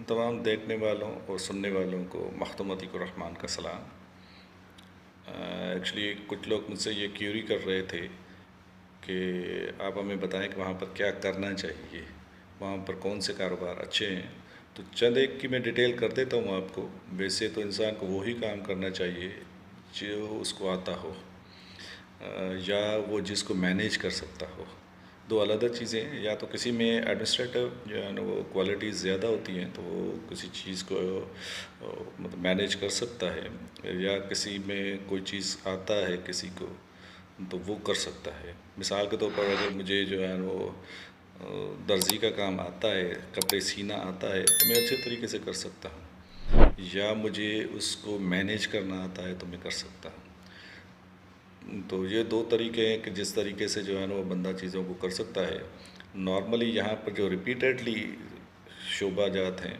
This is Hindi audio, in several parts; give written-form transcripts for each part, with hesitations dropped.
तमाम देखने वालों और सुनने वालों को मख्तूमती रहमान का सलाम। एक्चुअली कुछ लोग मुझसे ये क्यूरी कर रहे थे कि आप हमें बताएं कि वहाँ पर क्या करना चाहिए, वहाँ पर कौन से कारोबार अच्छे हैं। तो चंद एक की मैं डिटेल कर देता हूँ आपको। वैसे तो इंसान को वही काम करना चाहिए जो उसको आता हो, या वो जिसको मैनेज कर सकता हो। दो अलग अलग चीज़ें हैं। या तो किसी में एडमिनिस्ट्रेटिव जो है ना वो क्वालिटीज़ ज़्यादा होती हैं तो वो किसी चीज़ को मतलब मैनेज कर सकता है, या किसी में कोई चीज़ आता है किसी को तो वो कर सकता है। मिसाल के तौर पर अगर मुझे जो है वो दर्जी का काम आता है, कपड़े सीना आता है तो मैं अच्छे तरीके से कर सकता हूँ, या मुझे उसको मैनेज करना आता है तो मैं कर सकता हूँ। तो ये दो तरीके हैं कि जिस तरीके से जो है ना वो बंदा चीज़ों को कर सकता है। नॉर्मली यहाँ पर जो रिपीटेडली शोबा जात हैं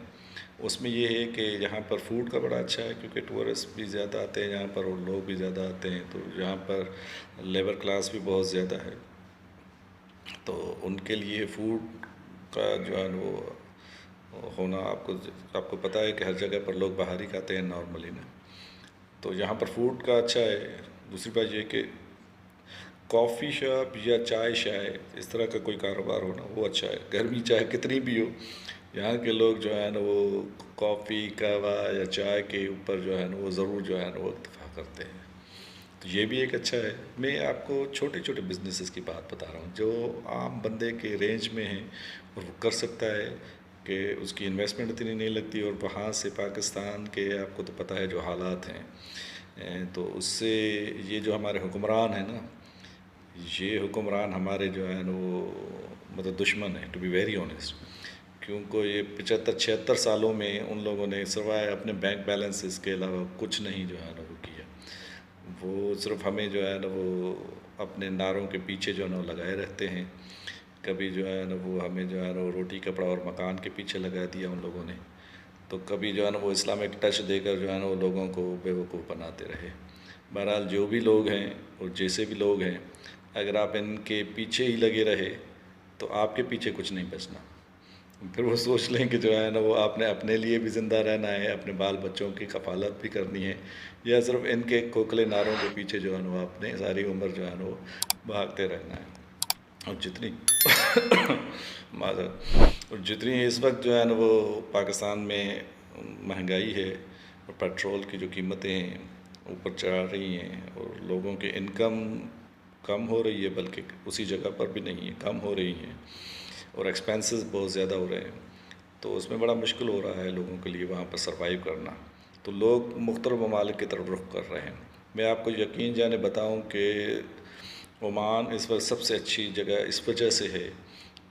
उसमें ये है कि यहाँ पर फूड का बड़ा अच्छा है, क्योंकि टूरिस्ट भी ज़्यादा आते हैं यहाँ पर और लोग भी ज़्यादा आते हैं, तो यहाँ पर लेबर क्लास भी बहुत ज़्यादा है। तो उनके लिए फूड का जो है वो होना, आपको पता है कि हर जगह पर लोग बाहर ही खाते हैं नॉर्मली ना। तो यहाँ पर फूड का अच्छा है। दूसरी बात ये कि कॉफ़ी शॉप या चाय शाय इस तरह का कोई कारोबार होना वो अच्छा है। गर्मी चाहे कितनी भी हो, यहाँ के लोग जो है ना वो कॉफ़ी कहवा या चाय के ऊपर जो है ना वो ज़रूर जो है ना वो इत्तेफाक करते हैं। तो ये भी एक अच्छा है। मैं आपको छोटे छोटे बिजनेसेस की बात बता रहा हूँ जो आम बंदे के रेंज में हैं और वो कर सकता है, कि उसकी इन्वेस्टमेंट इतनी नहीं लगती, और वहाँ से पाकिस्तान के आपको तो पता है जो हालात हैं, तो उससे ये जो हमारे हुक्मरान हैं ना, ये हुक्मरान हमारे जो है ना वो मतलब दुश्मन है, टू बी वेरी ऑनेस्ट। क्योंकि ये 75-76 सालों में उन लोगों ने सिवाय अपने बैंक बैलेंसेस के अलावा कुछ नहीं जो है ना वो किया। वो सिर्फ हमें जो है ना वो अपने नारों के पीछे जो है ना वो लगाए रहते हैं। कभी जो है ना वो हमें जो है ना वो रोटी कपड़ा और मकान के पीछे लगा दिया उन लोगों ने, तो कभी जो है ना वो इस्लामिक टच देकर जो है ना वो लोगों को बेवकूफ़ बनाते रहे। बहरहाल जो भी लोग हैं और जैसे भी लोग हैं, अगर आप इनके पीछे ही लगे रहे तो आपके पीछे कुछ नहीं बचना। फिर वो सोच लें कि जो है ना वो आपने अपने लिए भी ज़िंदा रहना है, अपने बाल बच्चों की कफ़ालत भी करनी है, या सिर्फ इनके खोखले नारों के पीछे जो है ना वो आपने सारी उम्र जो है ना वो भागते रहना है। और जितनी माज़रत और जितनी इस वक्त जो है ना वो पाकिस्तान में महंगाई है और पेट्रोल की जो कीमतें ऊपर चढ़ रही हैं और लोगों की इनकम कम हो रही है, बल्कि उसी जगह पर भी नहीं है, कम हो रही हैं, और एक्सपेंसेस बहुत ज़्यादा हो रहे हैं, तो उसमें बड़ा मुश्किल हो रहा है लोगों के लिए वहाँ पर सरवाइव करना। तो लोग मुख्तलिफ ममालिक की तरफ रुख कर रहे हैं। मैं आपको यकीन जाने बताऊँ कि ओमान इस वक्त सबसे अच्छी जगह इस वजह से है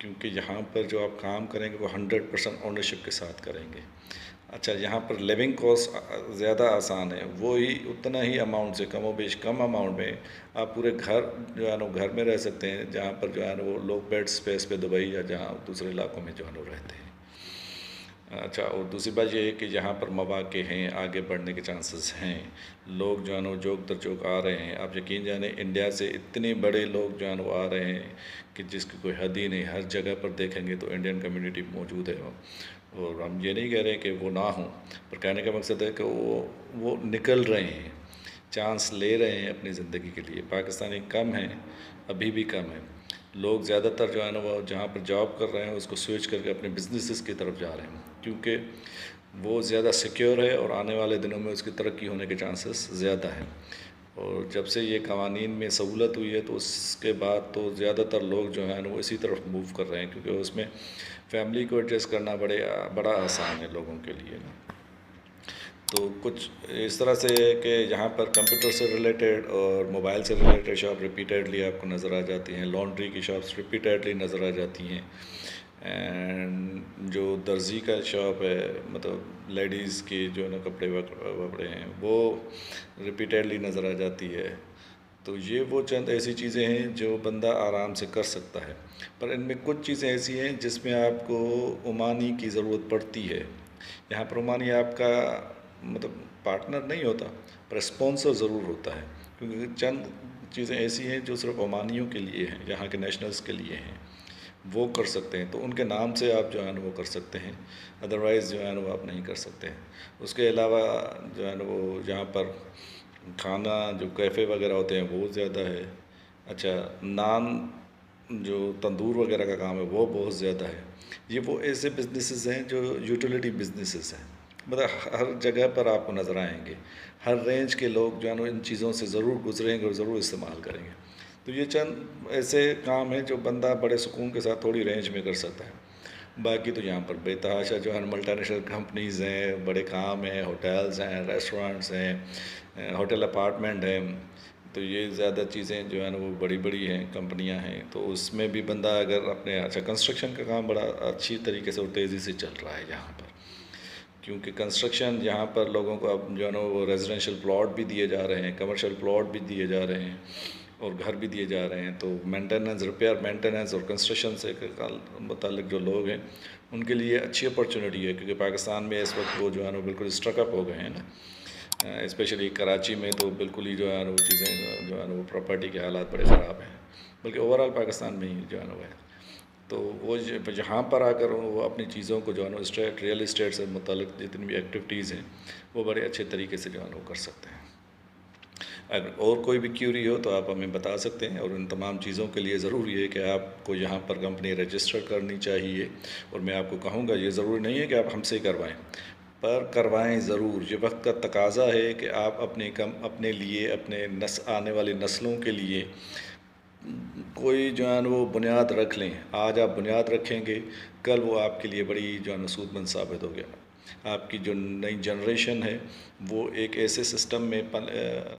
क्योंकि यहाँ पर जो आप काम करेंगे वो 100% ओनरशिप के साथ करेंगे। अच्छा, यहाँ पर लिविंग कॉस्ट ज़्यादा आसान है, वो ही उतना ही अमाउंट से कम बेश कम अमाउंट में आप पूरे घर जो है ना घर में रह सकते हैं, जहाँ पर जो है ना वो लोग बेड स्पेस पे दुबई या जहाँ दूसरे इलाकों में जो है ना रहते हैं। अच्छा, और दूसरी बात ये है कि यहाँ पर मौक़े हैं, आगे बढ़ने के चांसेस हैं। लोग जो है ना जोक दर जोक आ रहे हैं। आप यकीन जाने इंडिया से इतने बड़े लोग जो है ना वो आ रहे हैं कि जिसकी कोई हद ही नहीं। हर जगह पर देखेंगे तो इंडियन कम्युनिटी मौजूद है, और हम ये नहीं कह रहे कि वो ना हों, पर कहने का मकसद है कि वो निकल रहे हैं, चांस ले रहे हैं अपनी ज़िंदगी के लिए। पाकिस्तानी कम हैं, अभी भी कम है। लोग ज़्यादातर जो है ना वो जहाँ पर जॉब कर रहे हैं उसको स्विच करके अपने बिजनेसेस की तरफ जा रहे हैं, क्योंकि वो ज़्यादा सिक्योर है और आने वाले दिनों में उसकी तरक्की होने के चांसेस ज़्यादा हैं। और जब से ये कवानीन में सहूलत हुई है तो उसके बाद तो ज़्यादातर लोग जो हैं ना वो इसी तरफ मूव कर रहे हैं, क्योंकि उसमें फैमिली को एडजस्ट करना बड़ा आसान है लोगों के लिए ना। तो कुछ इस तरह से है कि यहाँ पर कंप्यूटर से रिलेटेड और मोबाइल से रिलेटेड शॉप रिपीटेडली आपको नज़र आ जाती हैं। लॉन्ड्री की शॉप्स रिपीटेडली नज़र आ जाती हैं। एंड जो दर्जी का शॉप है, मतलब लेडीज़ की जो ना कपड़े वपड़े हैं, वो रिपीटेडली नज़र आ जाती है। तो ये वो चंद ऐसी चीज़ें हैं जो बंदा आराम से कर सकता है, पर इनमें कुछ चीज़ें ऐसी हैं जिसमें आपको ओमानी की ज़रूरत पड़ती है। यहाँ पर ओमानी आपका मतलब पार्टनर नहीं होता, पर स्पॉन्सर ज़रूर होता है, क्योंकि चंद चीज़ें ऐसी हैं जो सिर्फ ओमानियों के लिए हैं, यहाँ के नेशनल्स के लिए हैं। वो कर सकते हैं, तो उनके नाम से आप जो है ना वो कर सकते हैं, अदरवाइज़ जो है ना वो आप नहीं कर सकते हैं। उसके अलावा जो है ना वो जहाँ पर खाना जो कैफ़े वगैरह होते हैं वो ज़्यादा है। अच्छा, नान जो तंदूर वगैरह का काम है वो बहुत ज़्यादा है। ये वो ऐसे बिज़नेसेस हैं जो यूटिलिटी बिज़नेसेस हैं, मतलब हर जगह पर आपको नज़र आएंगे। हर रेंज के लोग जो है ना इन चीज़ों से ज़रूर गुजरेंगे और ज़रूर इस्तेमाल करेंगे। तो ये चंद ऐसे काम हैं जो बंदा बड़े सुकून के साथ थोड़ी रेंज में कर सकता है। बाकी तो यहाँ पर बेतहाशा जो है मल्टीनेशनल कंपनीज़ हैं, बड़े काम हैं, होटल्स हैं, रेस्टोरेंट्स हैं, होटल अपार्टमेंट हैं। तो ये ज़्यादा चीज़ें जो है ना वो बड़ी बड़ी हैं, कंपनियां हैं। तो उसमें भी बंदा अगर अपने, अच्छा कंस्ट्रक्शन का काम बड़ा अच्छी तरीके से और तेज़ी से चल रहा है यहाँ पर, क्योंकि कंस्ट्रक्शन यहाँ पर लोगों को अब जो है ना वो रेजिडेंशियल प्लॉट भी दिए जा रहे हैं, कमर्शियल प्लॉट भी दिए जा रहे हैं और घर भी दिए जा रहे हैं। तो मेंटेनेंस, रिपेयर मेंटेनेंस और कंस्ट्रक्शन से मुतालिक जो लोग हैं उनके लिए अच्छी अपॉर्चुनिटी है, क्योंकि पाकिस्तान में इस वक्त वो जो है ना बिल्कुल स्ट्रकअप हो गए हैं ना। स्पेशली कराची में तो बिल्कुल ही जो है ना वो चीज़ें जो है ना वो प्रॉपर्टी के हालात बड़े ख़राब हैं, बल्कि ओवरऑल पाकिस्तान में ही जो है ना वो है। तो वो जहाँ पर आकर वो अपनी चीज़ों को जो है ना स्टेट, रियल इस्टेट से मुतालिक जितनी भी एक्टिविटीज़ हैं वो बड़े अच्छे तरीके से जो है ना वो कर सकते हैं। अगर और कोई भी क्यूरी हो तो आप हमें बता सकते हैं, और इन तमाम चीज़ों के लिए ज़रूरी है कि आपको यहाँ पर कंपनी रजिस्टर करनी चाहिए। और मैं आपको कहूँगा ये ज़रूरी नहीं है कि आप हमसे करवाएं, पर करवाएं ज़रूर। ये वक्त का तकाज़ा है कि आप अपने लिए, अपने आने वाली नस्लों के लिए कोई जो है वो बुनियाद रख लें। आज आप बुनियाद रखेंगे, कल वो आपके लिए बड़ी जो है सूदमंद साबित हो गया। आपकी जो नई जनरेशन है वो एक ऐसे सिस्टम में